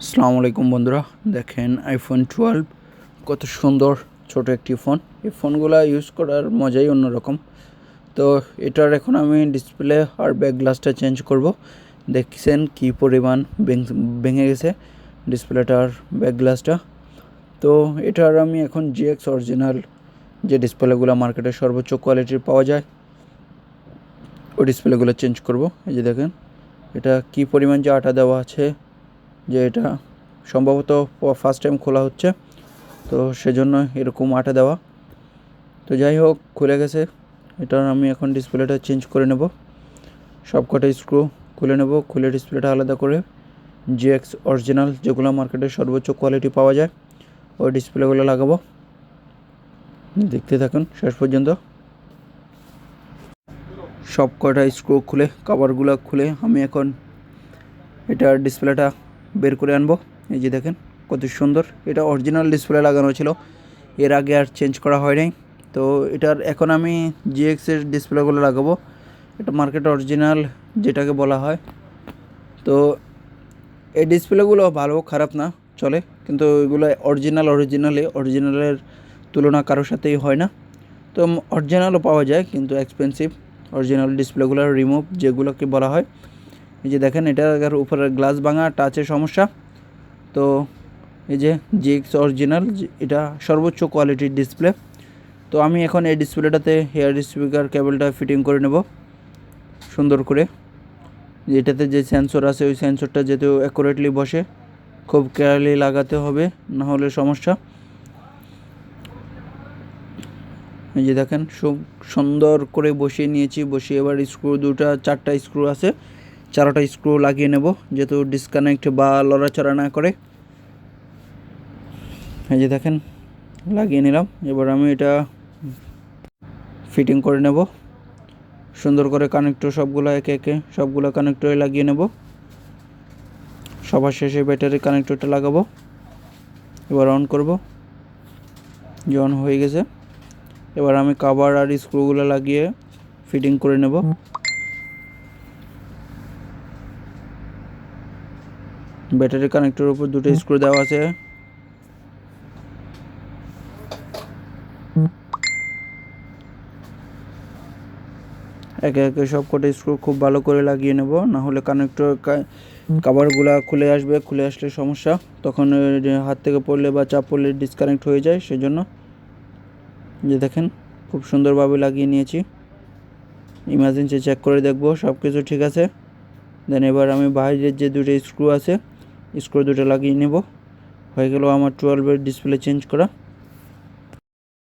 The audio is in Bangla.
আসসালামু আলাইকুম বন্ধুরা, দেখেন আইফোন 12 কত সুন্দর ছোট একটি ফোন। এই ফোনগুলো ইউজ করার মজাই অন্যরকম। তো এটার এখন আমি ডিসপ্লে আর ব্যাক গ্লাসটা চেঞ্জ করব। দেখছেন কি পরিমাণ ভেঙে গেছে ডিসপ্লেটার ব্যাক গ্লাসটা। তো এটার আমি এখন জিএক্স অরিজিনাল যে ডিসপ্লেগুলো মার্কেটে সর্বোচ্চ কোয়ালিটির পাওয়া যায় ওই ডিসপ্লেগুলো চেঞ্জ করব। এই যে দেখেন এটা কি পরিমাণ যে আটা দেওয়া আছে, যে এটা সম্ভবত ফার্স্ট টাইম খোলা হচ্ছে, তো সেজন্য এরকম আটা দেওয়া। তো যাই হোক, খুলে গেছে। এটার আমি এখন ডিসপ্লেটা চেঞ্জ করে নেব। সবকটা স্ক্রু খুলে নেব, খুলে ডিসপ্লেটা আলাদা করে জিএক্স অরিজিনাল যেগুলো মার্কেটে সর্বোচ্চ কোয়ালিটি পাওয়া যায় ওই ডিসপ্লেগুলো লাগাবো। দেখতে থাকুন শেষ পর্যন্ত। সবকটা স্ক্রু খুলে কভারগুলো খুলে আমি এখন এটার ডিসপ্লেটা বের করে আনবো। এই যে দেখেন কত সুন্দর, এটা অরিজিনাল ডিসপ্লে লাগানো ছিল, এর আগে আর চেঞ্জ করা হয় নাই। তো এটার এখন আমি জিএক্সের ডিসপ্লেগুলো লাগাবো। এটা মার্কেট অরিজিনাল যেটাকে বলা হয়। তো এই ডিসপ্লেগুলো ভালো খারাপ না, চলে, কিন্তু এগুলো অরিজিনালের তুলনা কারোর সাথেই হয় না। তো অরিজিনালও পাওয়া যায় কিন্তু এক্সপেন্সিভ। অরিজিনাল ডিসপ্লেগুলোর রিমুভ যেগুলোকে বলা হয়। এই যে দেখেন এটার উপরের গ্লাস ভাঙা, টাচের সমস্যা। তো এই যে জিএক্স অরিজিনাল, এটা সর্বোচ্চ কোয়ালিটির ডিসপ্লে। তো আমি এখন এই ডিসপ্লেটাতে হেয়ার স্পিকার কেবলটা ফিটিং করে নেব সুন্দর করে। এটাতে যে সেন্সর আছে ওই সেন্সরটা যাতে অ্যাকুরেটলি বসে, খুব কেয়ারলি লাগাতে হবে, না হলে সমস্যা। এই যে দেখেন খুব সুন্দর করে বসিয়ে নিয়েছি। বসিয়ে এবার স্ক্রু চারটা স্ক্রু আছে, চারটা স্ক্রু লাগিয়ে নেব যেহেতু ডিসকানেক্ট বা লড়াচড়া না করে। এই যে দেখেন লাগিয়ে নিলাম। এবার আমি এটা ফিটিং করে নেব সুন্দর করে। কানেক্টর সবগুলো একে একে সবগুলো কানেক্টরে লাগিয়ে নেব। সবার শেষে ব্যাটারি কানেক্টরটা লাগাবো। এবার অন করব। যে অন হয়ে গেছে, এবার আমি কভার আর স্ক্রুগুলো লাগিয়ে ফিটিং করে নেব। ব্যাটারি কানেক্টরের উপর দুটো স্ক্রু দেওয়া আছে। একে একে সব কটা স্ক্রু খুব ভালো করে লাগিয়ে নেব, না হলে কানেক্টর কভারগুলো খুলে আসবে। খুলে আসলে সমস্যা, তখন হাত থেকে পড়লে বা চাপ পড়লে ডিসকানেক্ট হয়ে যায়, সেজন্য। যে দেখেন খুব সুন্দরভাবে লাগিয়ে নিয়েছি। ইমার্জেন্সি চেক করে দেখব সব কিছু ঠিক আছে। দেন এবার আমি বাইরের যে দুটো স্ক্রু আছে স্ক্রু দুটো লাগিয়ে নেব। হয়ে গেল আমার 12-এর ডিসপ্লে চেঞ্জ করা।